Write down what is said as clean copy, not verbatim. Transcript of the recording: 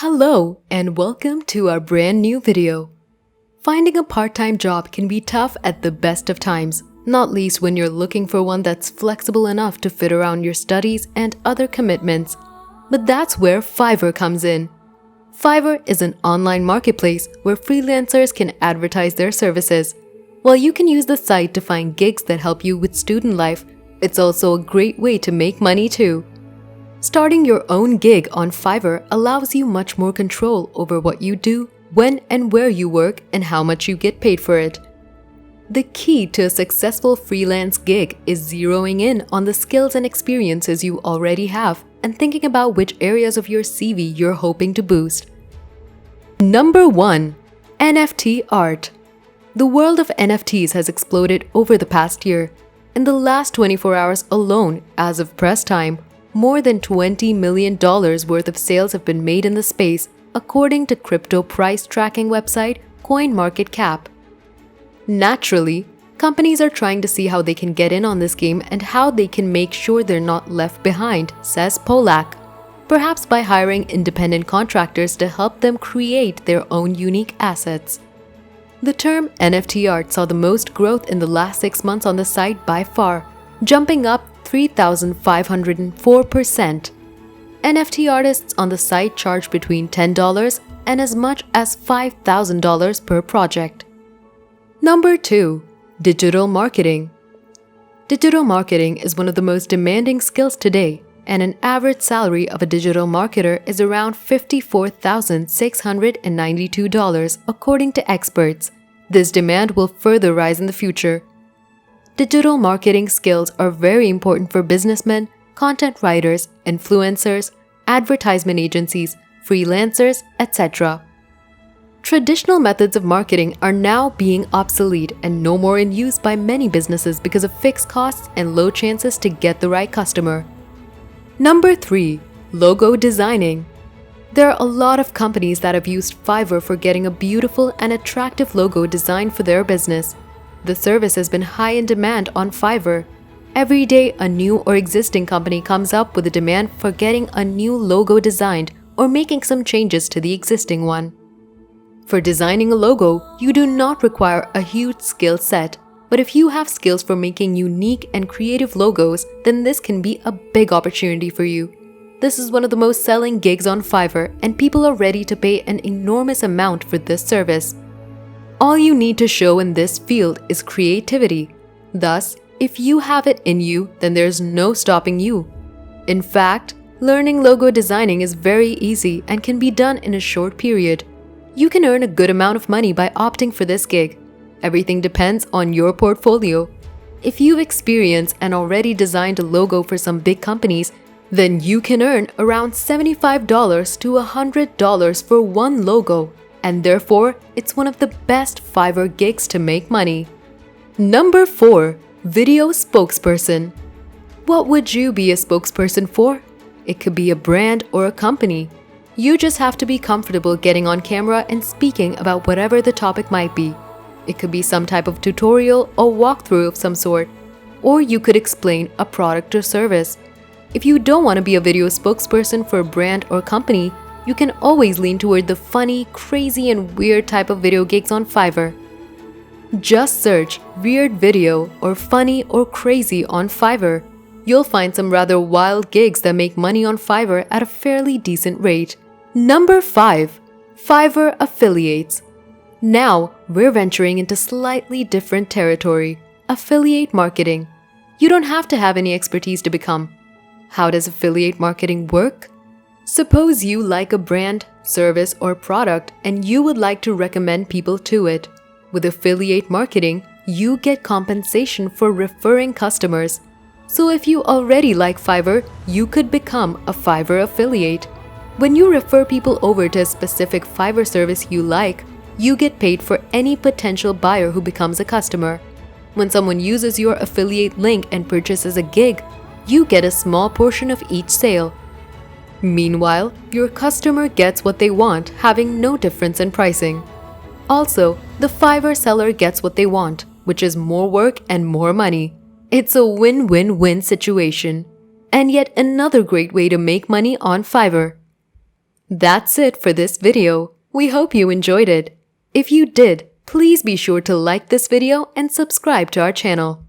Hello and welcome to our brand new video. Finding a part-time job can be tough at the best of times, not least when you're looking for one that's flexible enough to fit around your studies and other commitments. But that's where Fiverr comes in. Fiverr is an online marketplace where freelancers can advertise their services. While you can use the site to find gigs that help you with student life, it's also a great way to make money too. Starting your own gig on Fiverr allows you much more control over what you do, when and where you work, and how much you get paid for it. The key to a successful freelance gig is zeroing in on the skills and experiences you already have and thinking about which areas of your CV you're hoping to boost. Number 1. NFT art. The world of NFTs has exploded over the past year. In the last 24 hours alone, as of press time, more than $20 million worth of sales have been made in the space, according to crypto price tracking website CoinMarketCap. Naturally, companies are trying to see how they can get in on this game and how they can make sure they're not left behind, says Polak, perhaps by hiring independent contractors to help them create their own unique assets. The term NFT art saw the most growth in the last 6 months on the site by far, jumping up 3,504%. NFT artists on the site charge between $10 and as much as $5,000 per project. Number 2. Digital marketing. Digital marketing is one of the most demanding skills today, and an average salary of a digital marketer is around $54,692 according to experts. This demand will further rise in the future. Digital marketing skills are very important for businessmen, content writers, influencers, advertisement agencies, freelancers, etc. Traditional methods of marketing are now being obsolete and no more in use by many businesses because of fixed costs and low chances to get the right customer. Number 3. Logo designing. There are a lot of companies that have used Fiverr for getting a beautiful and attractive logo designed for their business. The service has been high in demand on Fiverr. Every day, a new or existing company comes up with a demand for getting a new logo designed or making some changes to the existing one. For designing a logo, you do not require a huge skill set, but if you have skills for making unique and creative logos, then this can be a big opportunity for you. This is one of the most selling gigs on Fiverr, and people are ready to pay an enormous amount for this service. All you need to show in this field is creativity. Thus, if you have it in you, then there's no stopping you. In fact, learning logo designing is very easy and can be done in a short period. You can earn a good amount of money by opting for this gig. Everything depends on your portfolio. If you've experienced and already designed a logo for some big companies, then you can earn around $75 to $100 for one logo. And therefore, it's one of the best Fiverr gigs to make money. Number 4. Video spokesperson. What would you be a spokesperson for? It could be a brand or a company. You just have to be comfortable getting on camera and speaking about whatever the topic might be. It could be some type of tutorial or walkthrough of some sort. Or you could explain a product or service. If you don't want to be a video spokesperson for a brand or company, you can always lean toward the funny, crazy, and weird type of video gigs on Fiverr. Just search weird video or funny or crazy on Fiverr. You'll find some rather wild gigs that make money on Fiverr at a fairly decent rate. Number 5. Fiverr affiliates. Now, we're venturing into slightly different territory. Affiliate marketing. You don't have to have any expertise to become. How does affiliate marketing work? Suppose you like a brand, service, or product and you would like to recommend people to it. With affiliate marketing, you get compensation for referring customers. So if you already like Fiverr, you could become a Fiverr affiliate. When you refer people over to a specific Fiverr service you like, you get paid for any potential buyer who becomes a customer. When someone uses your affiliate link and purchases a gig, you get a small portion of each sale. Meanwhile, your customer gets what they want, having no difference in pricing. Also, the Fiverr seller gets what they want, which is more work and more money. It's a win-win-win situation. And yet another great way to make money on Fiverr. That's it for this video. We hope you enjoyed it. If you did, please be sure to like this video and subscribe to our channel.